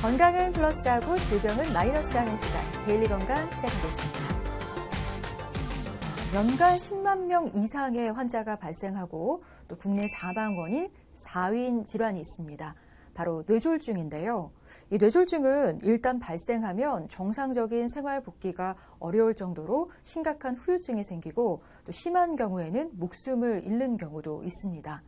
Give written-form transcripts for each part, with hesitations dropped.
건강은 플러스하고 질병은 마이너스하는 시간, 데일리 건강 시작하겠습니다. 연간 10만 명 이상의 환자가 발생하고 또 국내 사망 원인 4위인 질환이 있습니다. 바로 뇌졸중인데요. 이 뇌졸중은 일단 발생하면 정상적인 생활 복귀가 어려울 정도로 심각한 후유증이 생기고 또 심한 경우에는 목숨을 잃는 경우도 있습니다.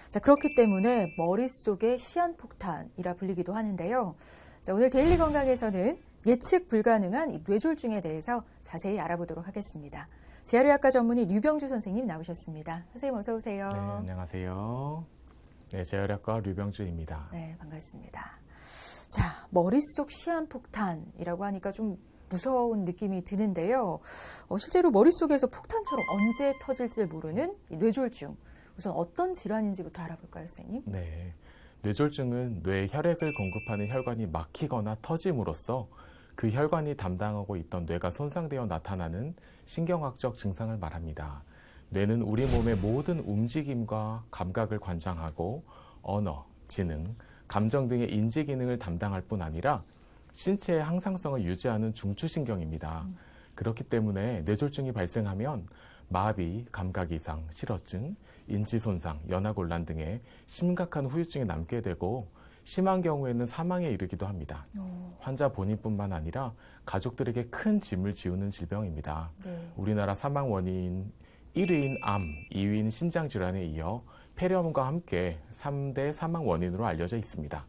자, 그렇기 때문에 머릿속의 시한폭탄이라 불리기도 하는데요. 자, 오늘 데일리 건강에서는 예측 불가능한 이 뇌졸중에 대해서 자세히 알아보도록 하겠습니다. 재활의학과 전문의 류병주 선생님 나오셨습니다. 선생님 어서 오세요. 네, 안녕하세요. 네, 재활의학과 류병주입니다. 네, 반갑습니다. 자, 머릿속 시한폭탄이라고 하니까 좀 무서운 느낌이 드는데요. 실제로 머릿속에서 폭탄처럼 언제 터질지 모르는 이 뇌졸중. 우선 어떤 질환인지부터 알아볼까요, 선생님? 네, 뇌졸중은 뇌에 혈액을 공급하는 혈관이 막히거나 터짐으로써 그 혈관이 담당하고 있던 뇌가 손상되어 나타나는 신경학적 증상을 말합니다. 뇌는 우리 몸의 모든 움직임과 감각을 관장하고 언어, 지능, 감정 등의 인지 기능을 담당할 뿐 아니라 신체의 항상성을 유지하는 중추신경입니다. 그렇기 때문에 뇌졸중이 발생하면 마비, 감각 이상, 실어증, 인지 손상, 연화곤란 등의 심각한 후유증이 남게 되고 심한 경우에는 사망에 이르기도 합니다. 환자 본인뿐만 아니라 가족들에게 큰 짐을 지우는 질병입니다. 네. 우리나라 사망 원인 1위인 암, 2위인 신장질환에 이어 폐렴과 함께 3대 사망 원인으로 알려져 있습니다.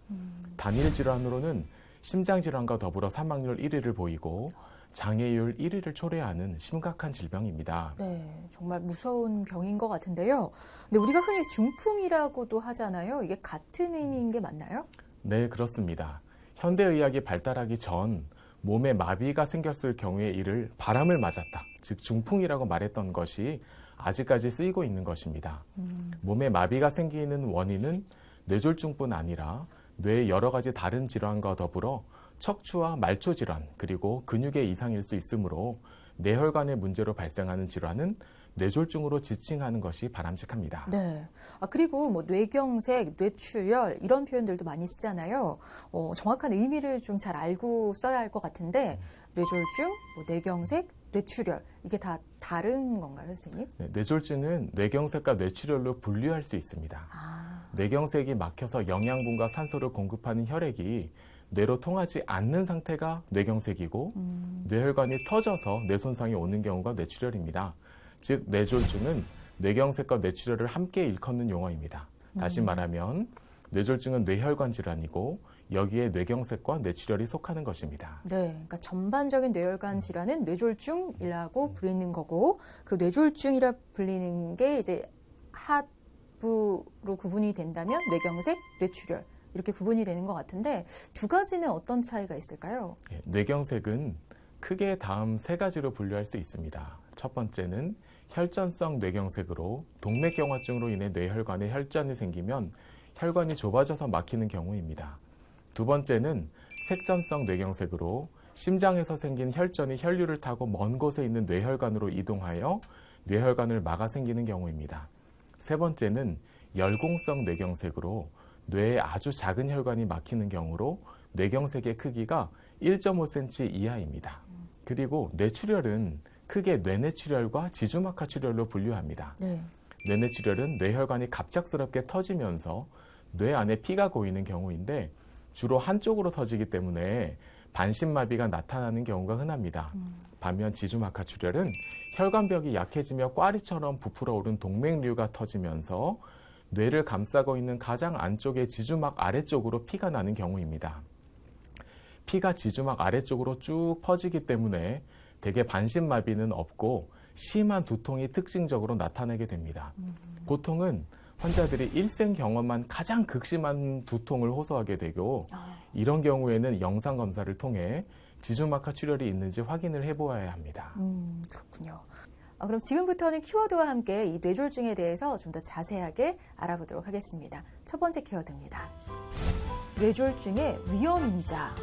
단일 질환으로는 심장질환과 더불어 사망률 1위를 보이고 장애율 1위를 초래하는 심각한 질병입니다. 네, 정말 무서운 병인 것 같은데요. 근데 우리가 흔히 중풍이라고도 하잖아요. 이게 같은 의미인 게 맞나요? 네, 그렇습니다. 현대의학이 발달하기 전 몸에 마비가 생겼을 경우에 이를 바람을 맞았다, 즉 중풍이라고 말했던 것이 아직까지 쓰이고 있는 것입니다. 몸에 마비가 생기는 원인은 뇌졸중뿐 아니라 뇌의 여러 가지 다른 질환과 더불어 척추와 말초 질환, 그리고 근육의 이상일 수 있으므로 뇌혈관의 문제로 발생하는 질환은 뇌졸중으로 지칭하는 것이 바람직합니다. 네. 그리고 뭐 뇌경색, 뇌출혈 이런 표현들도 많이 쓰잖아요. 정확한 의미를 좀 잘 알고 써야 할 것 같은데 뇌졸중, 뭐 뇌경색, 뇌출혈 이게 다 다른 건가요, 선생님? 네, 뇌졸중은 뇌경색과 뇌출혈로 분류할 수 있습니다. 뇌경색이 막혀서 영양분과 산소를 공급하는 혈액이 뇌로 통하지 않는 상태가 뇌경색이고 뇌혈관이 터져서 뇌 손상이 오는 경우가 뇌출혈입니다. 즉 뇌졸중은 뇌경색과 뇌출혈을 함께 일컫는 용어입니다. 다시 말하면 뇌졸중은 뇌혈관 질환이고 여기에 뇌경색과 뇌출혈이 속하는 것입니다. 네, 그러니까 전반적인 뇌혈관 질환은 뇌졸중이라고 불리는 거고 그 뇌졸중이라 불리는 게 이제 하부로 구분이 된다면 뇌경색, 뇌출혈 이렇게 구분이 되는 것 같은데 두 가지는 어떤 차이가 있을까요? 네, 뇌경색은 크게 다음 세 가지로 분류할 수 있습니다. 첫 번째는 혈전성 뇌경색으로 동맥경화증으로 인해 뇌혈관에 혈전이 생기면 혈관이 좁아져서 막히는 경우입니다. 두 번째는 색전성 뇌경색으로 심장에서 생긴 혈전이 혈류를 타고 먼 곳에 있는 뇌혈관으로 이동하여 뇌혈관을 막아 생기는 경우입니다. 세 번째는 열공성 뇌경색으로 뇌에 아주 작은 혈관이 막히는 경우로 뇌경색의 크기가 1.5cm 이하입니다. 그리고 뇌출혈은 크게 뇌내출혈과 지주막하 출혈로 분류합니다. 네. 뇌내출혈은 뇌혈관이 갑작스럽게 터지면서 뇌 안에 피가 고이는 경우인데 주로 한쪽으로 터지기 때문에 반신마비가 나타나는 경우가 흔합니다. 반면 지주막하 출혈은 혈관벽이 약해지며 꽈리처럼 부풀어 오른 동맥류가 터지면서 뇌를 감싸고 있는 가장 안쪽의 지주막 아래쪽으로 피가 나는 경우입니다. 피가 지주막 아래쪽으로 쭉 퍼지기 때문에 대개 반신마비는 없고 심한 두통이 특징적으로 나타나게 됩니다. 고통은 환자들이 일생 경험한 가장 극심한 두통을 호소하게 되고 이런 경우에는 영상검사를 통해 지주막하 출혈이 있는지 확인을 해보아야 합니다. 그렇군요. 그럼 지금부터는 키워드와 함께 이 뇌졸중에 대해서 좀 더 자세하게 알아보도록 하겠습니다. 첫 번째 키워드입니다. 뇌졸중의 위험인자.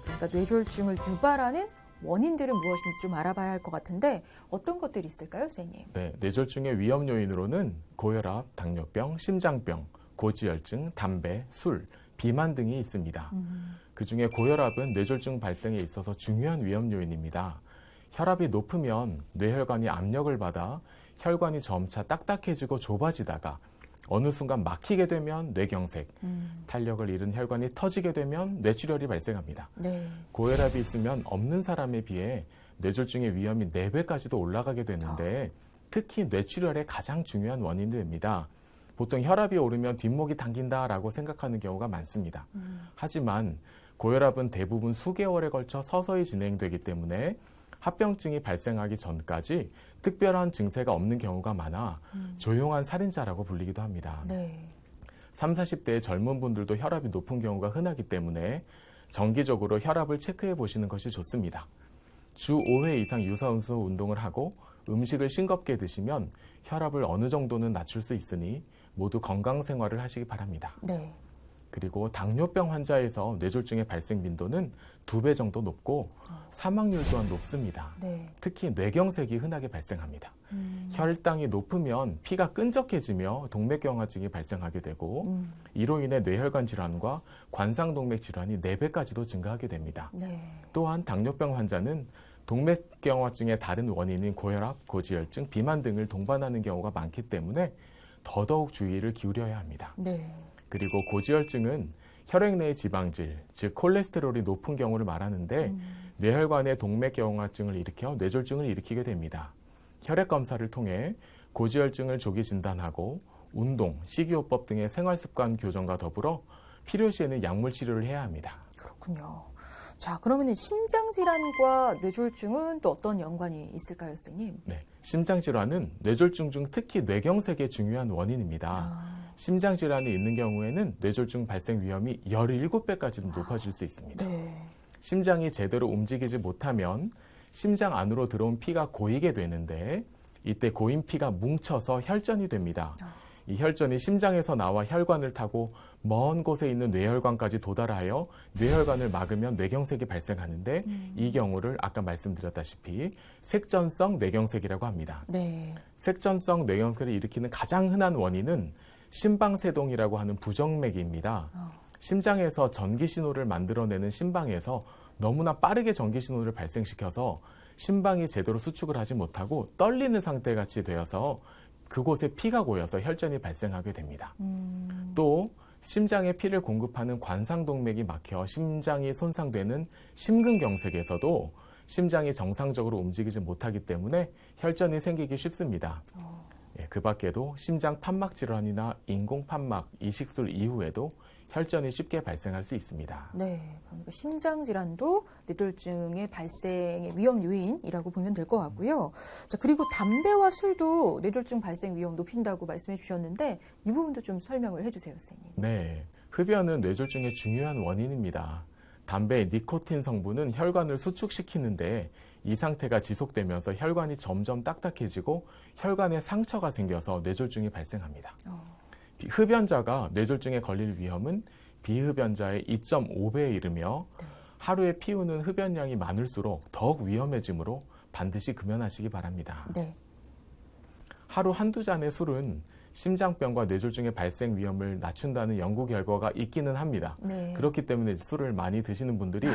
그러니까 뇌졸중을 유발하는 원인들은 무엇인지 좀 알아봐야 할 것 같은데 어떤 것들이 있을까요, 선생님? 네, 뇌졸중의 위험 요인으로는 고혈압, 당뇨병, 심장병, 고지혈증, 담배, 술, 비만 등이 있습니다. 그중에 고혈압은 뇌졸중 발생에 있어서 중요한 위험 요인입니다. 혈압이 높으면 뇌혈관이 압력을 받아 혈관이 점차 딱딱해지고 좁아지다가 어느 순간 막히게 되면 뇌경색, 탄력을 잃은 혈관이 터지게 되면 뇌출혈이 발생합니다. 네. 고혈압이 있으면 없는 사람에 비해 뇌졸중의 위험이 4배까지도 올라가게 되는데 특히 뇌출혈의 가장 중요한 원인이 됩니다. 보통 혈압이 오르면 뒷목이 당긴다라고 생각하는 경우가 많습니다. 하지만 고혈압은 대부분 수개월에 걸쳐 서서히 진행되기 때문에 합병증이 발생하기 전까지 특별한 증세가 없는 경우가 많아 조용한 살인자라고 불리기도 합니다. 네. 30, 40대의 젊은 분들도 혈압이 높은 경우가 흔하기 때문에 정기적으로 혈압을 체크해 보시는 것이 좋습니다. 주 5회 이상 유산소 운동을 하고 음식을 싱겁게 드시면 혈압을 어느 정도는 낮출 수 있으니 모두 건강 생활을 하시기 바랍니다. 네. 그리고 당뇨병 환자에서 뇌졸중의 발생 빈도는 2배 정도 높고 사망률 또한 높습니다. 네. 특히 뇌경색이 흔하게 발생합니다. 혈당이 높으면 피가 끈적해지며 동맥경화증이 발생하게 되고 이로 인해 뇌혈관 질환과 관상동맥 질환이 4배까지도 증가하게 됩니다. 네. 또한 당뇨병 환자는 동맥경화증의 다른 원인인 고혈압, 고지혈증, 비만 등을 동반하는 경우가 많기 때문에 더더욱 주의를 기울여야 합니다. 네. 그리고 고지혈증은 혈액 내의 지방질, 즉 콜레스테롤이 높은 경우를 말하는데 뇌혈관의 동맥경화증을 일으켜 뇌졸중을 일으키게 됩니다. 혈액 검사를 통해 고지혈증을 조기 진단하고 운동, 식이요법 등의 생활습관 교정과 더불어 필요시에는 약물 치료를 해야 합니다. 그렇군요. 자, 그러면 심장질환과 뇌졸중은 또 어떤 연관이 있을까요, 선생님? 네, 심장질환은 뇌졸중 중 특히 뇌경색의 중요한 원인입니다. 심장질환이 있는 경우에는 뇌졸중 발생 위험이 17배까지도 높아질 수 있습니다. 네. 심장이 제대로 움직이지 못하면 심장 안으로 들어온 피가 고이게 되는데 이때 고인 피가 뭉쳐서 혈전이 됩니다. 이 혈전이 심장에서 나와 혈관을 타고 먼 곳에 있는 뇌혈관까지 도달하여 뇌혈관을 막으면 뇌경색이 발생하는데 이 경우를 아까 말씀드렸다시피 색전성 뇌경색이라고 합니다. 네. 색전성 뇌경색을 일으키는 가장 흔한 원인은 심방세동이라고 하는 부정맥입니다. 심장에서 전기신호를 만들어내는 심방에서 너무나 빠르게 전기신호를 발생시켜서 심방이 제대로 수축을 하지 못하고 떨리는 상태같이 되어서 그곳에 피가 고여서 혈전이 발생하게 됩니다. 또 심장에 피를 공급하는 관상동맥이 막혀 심장이 손상되는 심근경색에서도 심장이 정상적으로 움직이지 못하기 때문에 혈전이 생기기 쉽습니다. 그 밖에도 심장 판막 질환이나 인공 판막, 이식술 이후에도 혈전이 쉽게 발생할 수 있습니다. 네, 그러니까 심장 질환도 뇌졸중의 발생의 위험 요인이라고 보면 될 것 같고요. 자, 그리고 담배와 술도 뇌졸중 발생 위험 높인다고 말씀해 주셨는데 이 부분도 좀 설명을 해주세요, 선생님. 네, 흡연은 뇌졸중의 중요한 원인입니다. 담배의 니코틴 성분은 혈관을 수축시키는데 이 상태가 지속되면서 혈관이 점점 딱딱해지고 혈관에 상처가 생겨서 뇌졸중이 발생합니다. 흡연자가 뇌졸중에 걸릴 위험은 비흡연자의 2.5배에 이르며 하루에 피우는 흡연량이 많을수록 더욱 위험해지므로 반드시 금연하시기 바랍니다. 네. 하루 한두 잔의 술은 심장병과 뇌졸중의 발생 위험을 낮춘다는 연구 결과가 있기는 합니다. 네. 그렇기 때문에 술을 많이 드시는 분들이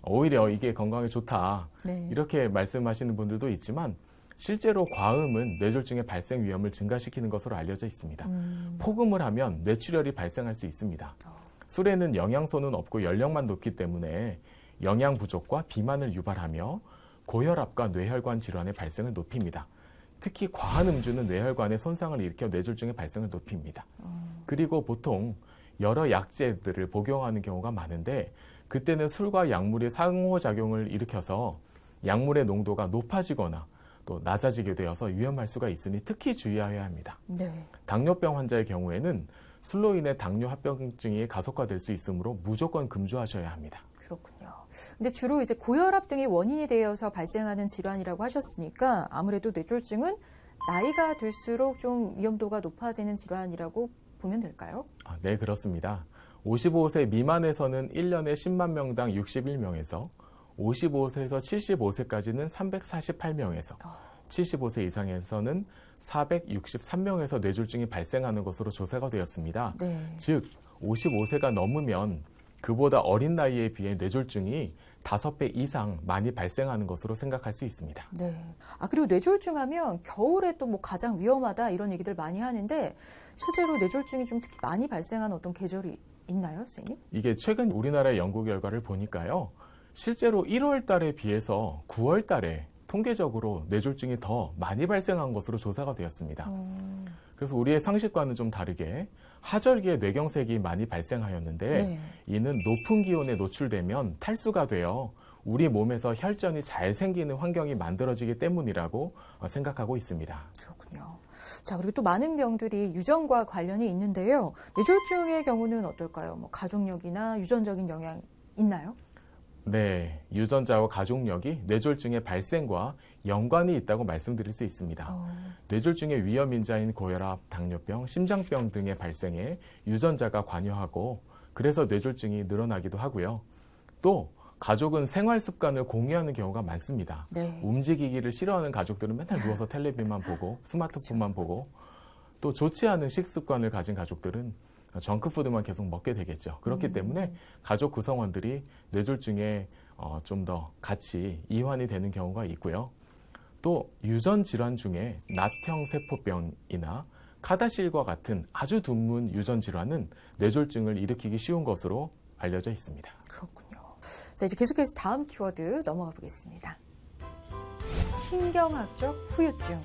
오히려 이게 건강에 좋다 네. 이렇게 말씀하시는 분들도 있지만 실제로 과음은 뇌졸중의 발생 위험을 증가시키는 것으로 알려져 있습니다. 폭음을 하면 뇌출혈이 발생할 수 있습니다. 술에는 영양소는 없고 연령만 높기 때문에 영양 부족과 비만을 유발하며 고혈압과 뇌혈관 질환의 발생을 높입니다. 특히 과한 음주는 뇌혈관에 손상을 일으켜 뇌졸중의 발생을 높입니다. 그리고 보통 여러 약제들을 복용하는 경우가 많은데 그때는 술과 약물이 상호작용을 일으켜서 약물의 농도가 높아지거나 또 낮아지게 되어서 위험할 수가 있으니 특히 주의해야 합니다. 네. 당뇨병 환자의 경우에는 술로 인해 당뇨 합병증이 가속화될 수 있으므로 무조건 금주하셔야 합니다. 그렇군요. 근데 주로 이제 고혈압 등이 원인이 되어서 발생하는 질환이라고 하셨으니까 아무래도 뇌졸중은 나이가 들수록 좀 위험도가 높아지는 질환이라고 보면 될까요? 네, 그렇습니다. 55세 미만에서는 1년에 10만 명당 61명에서 55세에서 75세까지는 348명에서 75세 이상에서는 463명에서 뇌졸중이 발생하는 것으로 조사가 되었습니다. 네. 즉 55세가 넘으면 그보다 어린 나이에 비해 뇌졸중이 5배 이상 많이 발생하는 것으로 생각할 수 있습니다. 네. 그리고 뇌졸중 하면 겨울에 또 뭐 가장 위험하다 이런 얘기들 많이 하는데 실제로 뇌졸중이 좀 특히 많이 발생하는 어떤 계절이 있나요, 선생님? 이게 최근 우리나라의 연구 결과를 보니까요. 실제로 1월 달에 비해서 9월 달에 통계적으로 뇌졸중이 더 많이 발생한 것으로 조사가 되었습니다. 그래서 우리의 상식과는 좀 다르게 하절기에 뇌경색이 많이 발생하였는데 네. 이는 높은 기온에 노출되면 탈수가 되어 우리 몸에서 혈전이 잘 생기는 환경이 만들어지기 때문이라고 생각하고 있습니다. 그렇군요. 자, 그리고 또 많은 병들이 유전과 관련이 있는데요. 뇌졸중의 경우는 어떨까요? 뭐 가족력이나 유전적인 영향 있나요? 네, 유전자와 가족력이 뇌졸중의 발생과 연관이 있다고 말씀드릴 수 있습니다. 뇌졸중의 위험 인자인 고혈압, 당뇨병, 심장병 등의 발생에 유전자가 관여하고 그래서 뇌졸중이 늘어나기도 하고요. 또 가족은 생활 습관을 공유하는 경우가 많습니다. 네. 움직이기를 싫어하는 가족들은 맨날 누워서 텔레비만 보고 스마트폰만 보고 또 좋지 않은 식습관을 가진 가족들은 정크푸드만 계속 먹게 되겠죠. 그렇기 때문에 가족 구성원들이 뇌졸중에 좀 더 같이 이완이 되는 경우가 있고요. 또 유전 질환 중에 낫형 세포병이나 카다실과 같은 아주 드문 유전 질환은 뇌졸중을 일으키기 쉬운 것으로 알려져 있습니다. 그렇군요. 자, 이제 계속해서 다음 키워드 넘어가 보겠습니다. 신경학적 후유증.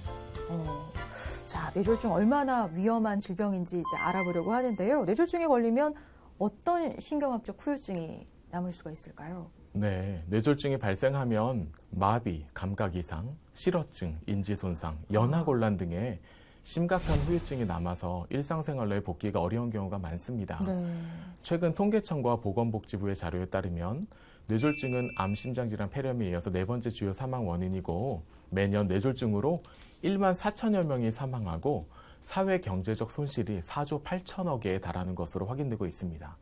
자, 뇌졸중 얼마나 위험한 질병인지 이제 알아보려고 하는데요. 뇌졸중에 걸리면 어떤 신경학적 후유증이 남을 수가 있을까요? 네, 뇌졸중이 발생하면 마비, 감각 이상, 실어증, 인지 손상, 연하곤란 등의 심각한 후유증이 남아서 일상생활로의 복귀가 어려운 경우가 많습니다. 네. 최근 통계청과 보건복지부의 자료에 따르면 뇌졸중은 암, 심장질환, 폐렴에 이어서 4번째 주요 사망 원인이고 매년 뇌졸중으로 1만 4천여 명이 사망하고 사회 경제적 손실이 4조 8천억에 달하는 것으로 확인되고 있습니다.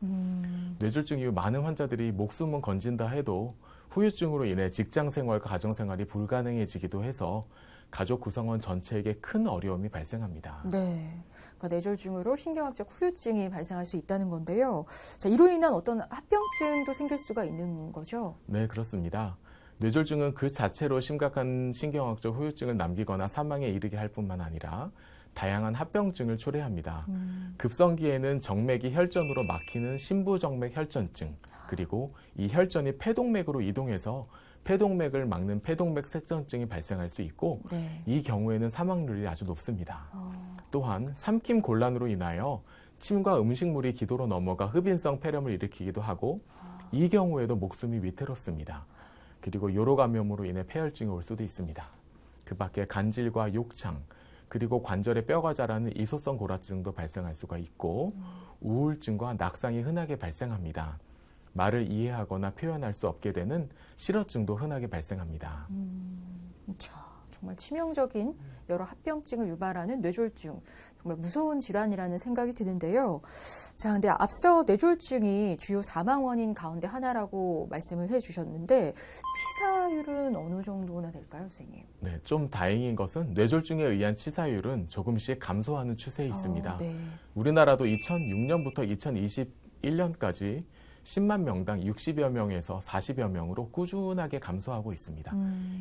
뇌졸중 이후 많은 환자들이 목숨은 건진다 해도 후유증으로 인해 직장생활과 가정생활이 불가능해지기도 해서 가족 구성원 전체에게 큰 어려움이 발생합니다. 네. 그러니까 뇌졸중으로 신경학적 후유증이 발생할 수 있다는 건데요. 자, 이로 인한 어떤 합병증도 생길 수가 있는 거죠? 네, 그렇습니다. 뇌졸중은 그 자체로 심각한 신경학적 후유증을 남기거나 사망에 이르게 할 뿐만 아니라 다양한 합병증을 초래합니다. 급성기에는 정맥이 혈전으로 막히는 심부정맥 혈전증, 그리고 이 혈전이 폐동맥으로 이동해서 폐동맥을 막는 폐동맥 색전증이 발생할 수 있고 네. 이 경우에는 사망률이 아주 높습니다. 또한 삼킴 곤란으로 인하여 침과 음식물이 기도로 넘어가 흡인성 폐렴을 일으키기도 하고 이 경우에도 목숨이 위태롭습니다. 그리고 요로 감염으로 인해 폐혈증이 올 수도 있습니다. 그 밖에 간질과 욕창, 그리고 관절에 뼈가 자라는 이소성 골화증도 발생할 수가 있고 우울증과 낙상이 흔하게 발생합니다. 말을 이해하거나 표현할 수 없게 되는 실어증도 흔하게 발생합니다. 자, 정말 치명적인 여러 합병증을 유발하는 뇌졸중. 정말 무서운 질환이라는 생각이 드는데요. 자, 근데 앞서 뇌졸중이 주요 사망 원인 가운데 하나라고 말씀을 해주셨는데 치사율은 어느 정도나 될까요, 선생님? 네, 좀 다행인 것은 뇌졸중에 의한 치사율은 조금씩 감소하는 추세에 있습니다. 네. 우리나라도 2006년부터 2021년까지 10만 명당 60여 명에서 40여 명으로 꾸준하게 감소하고 있습니다.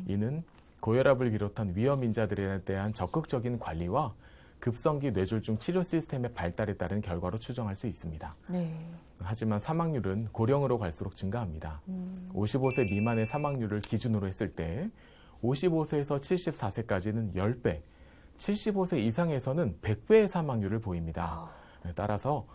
이는 고혈압을 비롯한 위험 인자들에 대한 적극적인 관리와 급성기 뇌졸중 치료 시스템의 발달에 따른 결과로 추정할 수 있습니다. 네. 하지만 사망률은 고령으로 갈수록 증가합니다. 55세 미만의 사망률을 기준으로 했을 때 55세에서 74세까지는 10배, 75세 이상에서는 100배의 사망률을 보입니다. 따라서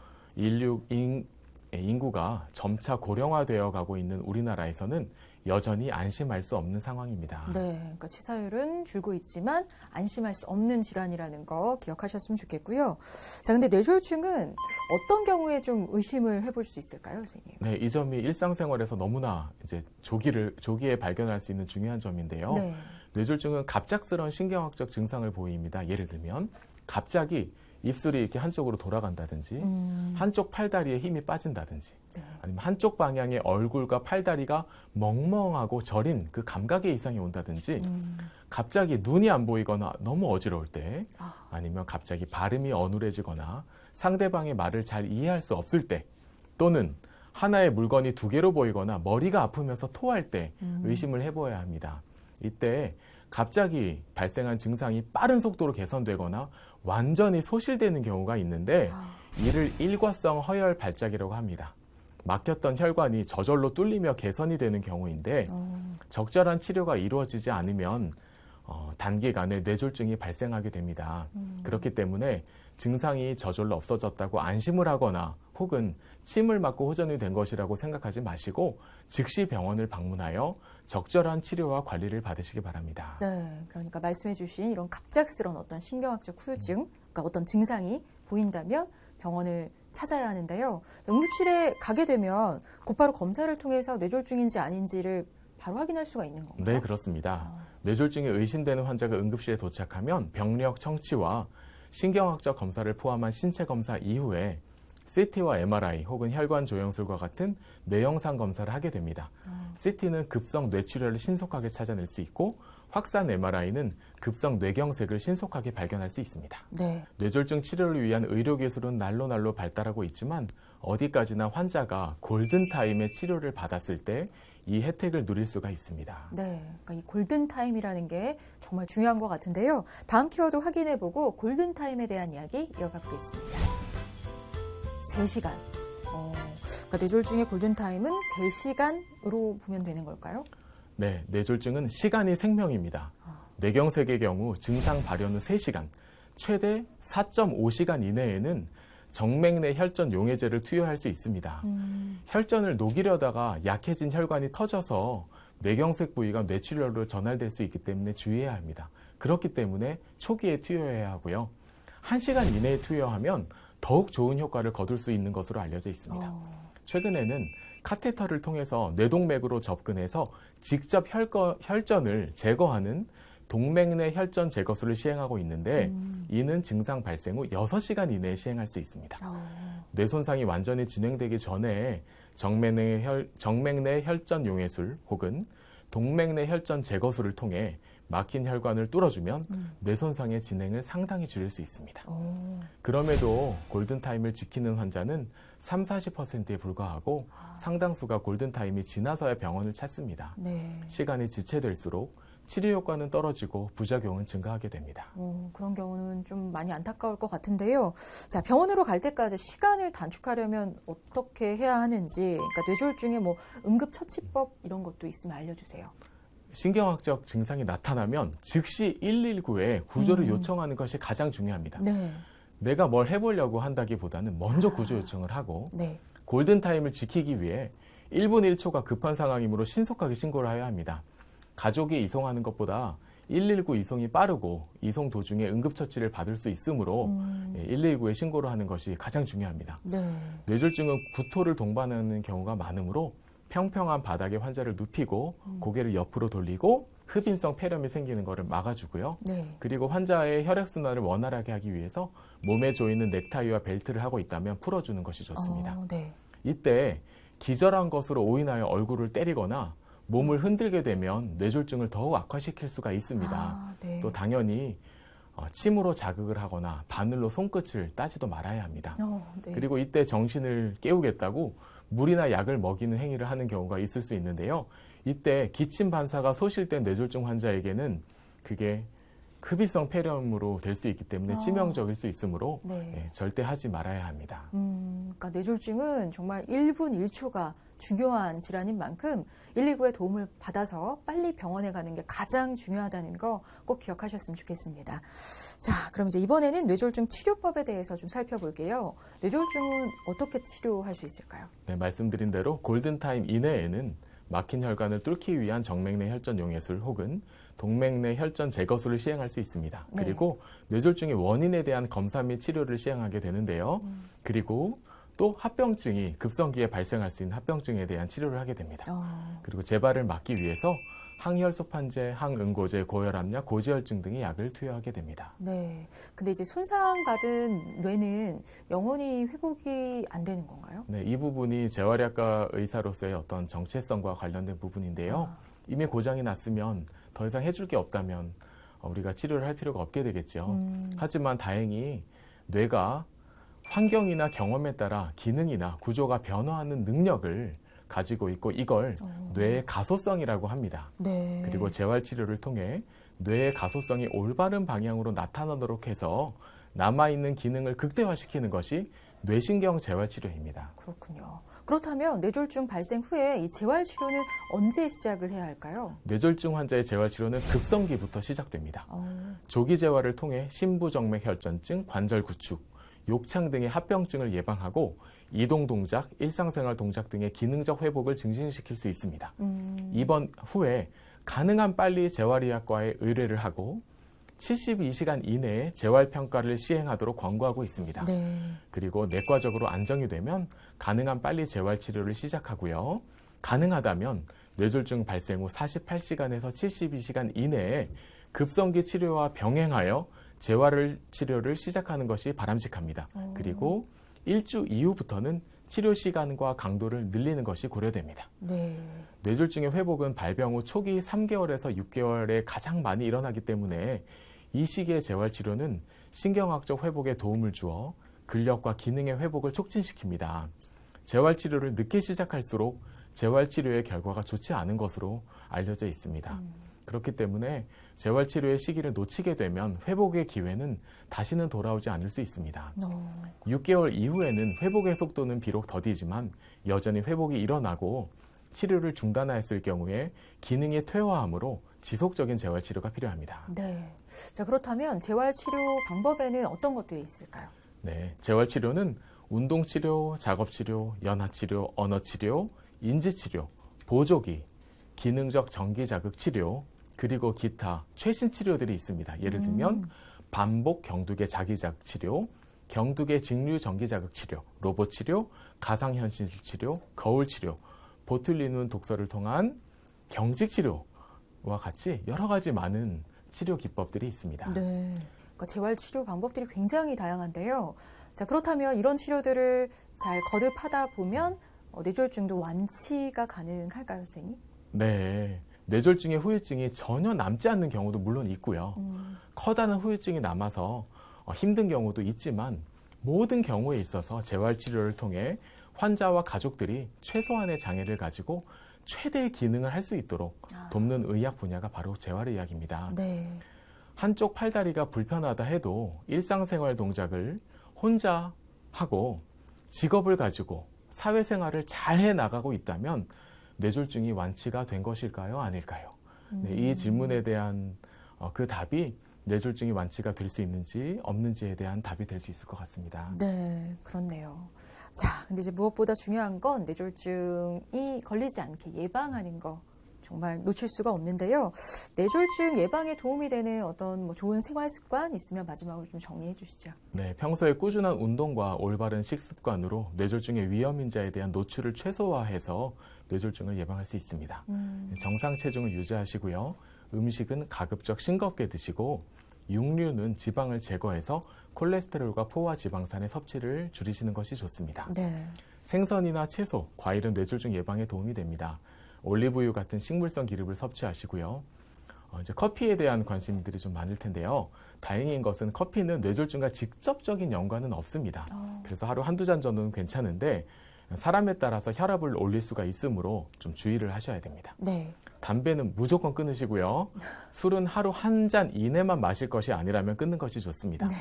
인구가 점차 고령화되어 가고 있는 우리나라에서는 여전히 안심할 수 없는 상황입니다. 네, 그러니까 치사율은 줄고 있지만 안심할 수 없는 질환이라는 거 기억하셨으면 좋겠고요. 자, 근데 뇌졸중은 어떤 경우에 좀 의심을 해볼 수 있을까요, 선생님? 네, 이 점이 일상생활에서 너무나 이제 조기에 발견할 수 있는 중요한 점인데요. 네. 뇌졸중은 갑작스러운 신경학적 증상을 보입니다. 예를 들면 갑자기 입술이 이렇게 한쪽으로 돌아간다든지 한쪽 팔다리에 힘이 빠진다든지 네. 아니면 한쪽 방향의 얼굴과 팔다리가 멍멍하고 저린 그 감각의 이상이 온다든지 갑자기 눈이 안 보이거나 너무 어지러울 때 아니면 갑자기 발음이 어눌해지거나 상대방의 말을 잘 이해할 수 없을 때, 또는 하나의 물건이 두 개로 보이거나 머리가 아프면서 토할 때 의심을 해보아야 합니다. 이때 갑자기 발생한 증상이 빠른 속도로 개선되거나 완전히 소실되는 경우가 있는데, 이를 일과성 허혈 발작이라고 합니다. 막혔던 혈관이 저절로 뚫리며 개선이 되는 경우인데, 적절한 치료가 이루어지지 않으면 단기간에 뇌졸중이 발생하게 됩니다. 그렇기 때문에 증상이 저절로 없어졌다고 안심을 하거나 혹은 침을 맞고 호전이 된 것이라고 생각하지 마시고 즉시 병원을 방문하여 적절한 치료와 관리를 받으시기 바랍니다. 네, 그러니까 말씀해 주신 이런 갑작스러운 어떤 신경학적 후유증, 그러니까 어떤 증상이 보인다면 병원을 찾아야 하는데요. 응급실에 가게 되면 곧바로 검사를 통해서 뇌졸중인지 아닌지를 바로 확인할 수가 있는 건가요? 네, 그렇습니다. 뇌졸중이 의심되는 환자가 응급실에 도착하면 병력 청취와 신경학적 검사를 포함한 신체 검사 이후에 CT와 MRI 혹은 혈관 조영술과 같은 뇌영상 검사를 하게 됩니다. CT는 급성 뇌출혈을 신속하게 찾아낼 수 있고, 확산 MRI는 급성 뇌경색을 신속하게 발견할 수 있습니다. 네. 뇌졸중 치료를 위한 의료기술은 날로 발달하고 있지만 어디까지나 환자가 골든타임의 치료를 받았을 때 이 혜택을 누릴 수가 있습니다. 네, 그러니까 이 골든타임이라는 게 정말 중요한 것 같은데요. 다음 키워드 확인해보고 골든타임에 대한 이야기 이어가 보겠습니다. 3시간. 그러니까 뇌졸중의 골든타임은 3시간으로 보면 되는 걸까요? 네, 뇌졸중은 시간이 생명입니다. 뇌경색의 경우 증상 발현 후 3시간, 최대 4.5시간 이내에는 정맥내 혈전 용해제를 투여할 수 있습니다. 혈전을 녹이려다가 약해진 혈관이 터져서 뇌경색 부위가 뇌출혈로 전달될 수 있기 때문에 주의해야 합니다. 그렇기 때문에 초기에 투여해야 하고요. 1시간 이내에 투여하면 더욱 좋은 효과를 거둘 수 있는 것으로 알려져 있습니다. 최근에는 카테터를 통해서 뇌동맥으로 접근해서 직접 혈전을 제거하는 동맥내 혈전 제거술을 시행하고 있는데, 이는 증상 발생 후 6시간 이내에 시행할 수 있습니다. 뇌 손상이 완전히 진행되기 전에 정맥내 혈전 용해술 혹은 동맥내 혈전 제거술을 통해 막힌 혈관을 뚫어주면 뇌 손상의 진행을 상당히 줄일 수 있습니다. 그럼에도 골든타임을 지키는 환자는 30-40%에 불과하고 상당수가 골든타임이 지나서야 병원을 찾습니다. 네. 시간이 지체될수록 치료 효과는 떨어지고 부작용은 증가하게 됩니다. 그런 경우는 좀 많이 안타까울 것 같은데요. 자, 병원으로 갈 때까지 시간을 단축하려면 어떻게 해야 하는지, 그러니까 뇌졸중의 뭐 응급처치법 이런 것도 있으면 알려주세요. 신경학적 증상이 나타나면 즉시 119에 구조를 요청하는 것이 가장 중요합니다. 네. 내가 뭘 해보려고 한다기보다는 먼저 구조 요청을 하고, 네. 골든타임을 지키기 위해 1분 1초가 급한 상황이므로 신속하게 신고를 해야 합니다. 가족이 이송하는 것보다 119 이송이 빠르고 이송 도중에 응급처치를 받을 수 있으므로 119에 신고를 하는 것이 가장 중요합니다. 네. 뇌졸중은 구토를 동반하는 경우가 많으므로 평평한 바닥에 환자를 눕히고 고개를 옆으로 돌리고 흡인성 폐렴이 생기는 것을 막아주고요. 네. 그리고 환자의 혈액순환을 원활하게 하기 위해서 몸에 조이는 넥타이와 벨트를 하고 있다면 풀어주는 것이 좋습니다. 네. 이때 기절한 것으로 오인하여 얼굴을 때리거나 몸을 흔들게 되면 뇌졸중을 더욱 악화시킬 수가 있습니다. 네. 또 당연히 침으로 자극을 하거나 바늘로 손끝을 따지도 말아야 합니다. 네. 그리고 이때 정신을 깨우겠다고 물이나 약을 먹이는 행위를 하는 경우가 있을 수 있는데요. 이때 기침 반사가 소실된 뇌졸중 환자에게는 그게 흡입성 폐렴으로 될 수 있기 때문에 치명적일 수 있으므로 네. 절대 하지 말아야 합니다. 그러니까 뇌졸중은 정말 1분 1초가 중요한 질환인 만큼 119의 도움을 받아서 빨리 병원에 가는 게 가장 중요하다는 거 꼭 기억하셨으면 좋겠습니다. 자, 그럼 이제 이번에는 뇌졸중 치료법에 대해서 좀 살펴볼게요. 뇌졸중은 어떻게 치료할 수 있을까요? 네, 말씀드린 대로 골든타임 이내에는 막힌 혈관을 뚫기 위한 정맥내 혈전 용해술 혹은 동맥내 혈전 제거술을 시행할 수 있습니다. 네. 그리고 뇌졸중의 원인에 대한 검사 및 치료를 시행하게 되는데요. 그리고 또 합병증이 급성기에 발생할 수 있는 합병증에 대한 치료를 하게 됩니다. 그리고 재발을 막기 위해서 항혈소판제, 항응고제, 고혈압약, 고지혈증 등의 약을 투여하게 됩니다. 네. 근데 이제 손상받은 뇌는 영원히 회복이 안 되는 건가요? 네, 이 부분이 재활의학과 의사로서의 어떤 정체성과 관련된 부분인데요. 이미 고장이 났으면 더 이상 해줄 게 없다면 우리가 치료를 할 필요가 없게 되겠죠. 하지만 다행히 뇌가 환경이나 경험에 따라 기능이나 구조가 변화하는 능력을 가지고 있고 이걸 뇌의 가소성이라고 합니다. 네. 그리고 재활치료를 통해 뇌의 가소성이 올바른 방향으로 나타나도록 해서 남아있는 기능을 극대화시키는 것이 뇌신경 재활치료입니다. 그렇군요. 그렇다면 뇌졸중 발생 후에 이 재활치료는 언제 시작을 해야 할까요? 뇌졸중 환자의 재활치료는 급성기부터 시작됩니다. 조기 재활을 통해 심부정맥혈전증, 관절 구축, 욕창 등의 합병증을 예방하고 이동 동작, 일상생활 동작 등의 기능적 회복을 증진시킬 수 있습니다. 입원 후에 가능한 빨리 재활의학과에 의뢰를 하고 72시간 이내에 재활평가를 시행하도록 권고하고 있습니다. 네. 그리고 내과적으로 안정이 되면 가능한 빨리 재활치료를 시작하고요. 가능하다면 뇌졸중 발생 후 48시간에서 72시간 이내에 급성기 치료와 병행하여 재활치료를 시작하는 것이 바람직합니다. 그리고 1주 이후부터는 치료 시간과 강도를 늘리는 것이 고려됩니다. 네. 뇌졸중의 회복은 발병 후 초기 3개월에서 6개월에 가장 많이 일어나기 때문에 이 시기의 재활치료는 신경학적 회복에 도움을 주어 근력과 기능의 회복을 촉진시킵니다. 재활치료를 늦게 시작할수록 재활치료의 결과가 좋지 않은 것으로 알려져 있습니다. 그렇기 때문에 재활치료의 시기를 놓치게 되면 회복의 기회는 다시는 돌아오지 않을 수 있습니다. 6개월 이후에는 회복의 속도는 비록 더디지만 여전히 회복이 일어나고 치료를 중단하였을 경우에 기능이 퇴화하므로 지속적인 재활치료가 필요합니다. 네. 자, 그렇다면 재활치료 방법에는 어떤 것들이 있을까요? 네, 재활치료는 운동치료, 작업치료, 연화치료, 언어치료, 인지치료, 보조기, 기능적 전기자극치료, 그리고 기타 최신 치료들이 있습니다. 예를 들면 반복 경두계 자기자극치료, 경두계 직류 전기자극치료, 로봇치료, 가상현실치료, 거울치료, 보툴리눔 독서를 통한 경직치료와 같이 여러 가지 많은 치료 기법들이 있습니다. 네. 그러니까 재활치료 방법들이 굉장히 다양한데요. 자, 그렇다면 이런 치료들을 잘 거듭하다 보면 뇌졸중도 완치가 가능할까요, 선생님? 네. 뇌졸중의 후유증이 전혀 남지 않는 경우도 물론 있고요. 커다란 후유증이 남아서 힘든 경우도 있지만 모든 경우에 있어서 재활치료를 통해 환자와 가족들이 최소한의 장애를 가지고 최대의 기능을 할 수 있도록 돕는 의학 분야가 바로 재활의학입니다. 네. 한쪽 팔다리가 불편하다 해도 일상생활 동작을 혼자 하고 직업을 가지고 사회생활을 잘 해나가고 있다면 뇌졸중이 완치가 된 것일까요? 아닐까요? 네, 이 질문에 대한 그 답이 뇌졸중이 완치가 될 수 있는지 없는지에 대한 답이 될 수 있을 것 같습니다. 네, 그렇네요. 자, 근데 이제 무엇보다 중요한 건 뇌졸중이 걸리지 않게 예방하는 거 정말 놓칠 수가 없는데요. 뇌졸중 예방에 도움이 되는 어떤 좋은 생활 습관 있으면 마지막으로 좀 정리해 주시죠. 네, 평소에 꾸준한 운동과 올바른 식습관으로 뇌졸중의 위험 인자에 대한 노출을 최소화해서 뇌졸중을 예방할 수 있습니다. 정상 체중을 유지하시고요. 음식은 가급적 싱겁게 드시고 육류는 지방을 제거해서 콜레스테롤과 포화 지방산의 섭취를 줄이시는 것이 좋습니다. 네. 생선이나 채소, 과일은 뇌졸중 예방에 도움이 됩니다. 올리브유 같은 식물성 기름을 섭취하시고요. 이제 커피에 대한 관심들이 좀 많을 텐데요. 다행인 것은 커피는 뇌졸중과 직접적인 연관은 없습니다. 그래서 하루 한두 잔 정도는 괜찮은데 사람에 따라서 혈압을 올릴 수가 있으므로 좀 주의를 하셔야 됩니다. 네. 담배는 무조건 끊으시고요. 술은 하루 한 잔 이내만 마실 것이 아니라면 끊는 것이 좋습니다. 네.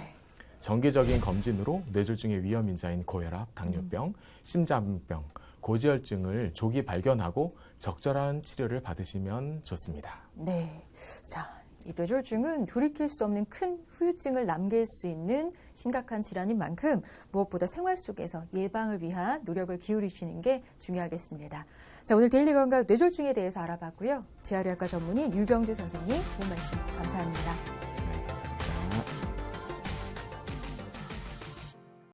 정기적인 검진으로 뇌졸중의 위험 인자인 고혈압, 당뇨병, 심장병, 고지혈증을 조기 발견하고 적절한 치료를 받으시면 좋습니다. 네. 자, 이 뇌졸중은 돌이킬 수 없는 큰 후유증을 남길 수 있는 심각한 질환인 만큼 무엇보다 생활 속에서 예방을 위한 노력을 기울이시는 게 중요하겠습니다. 자, 오늘 데일리 건강 뇌졸중에 대해서 알아봤고요. 재활의학과 전문의 유병주 선생님 좋은 말씀 감사합니다.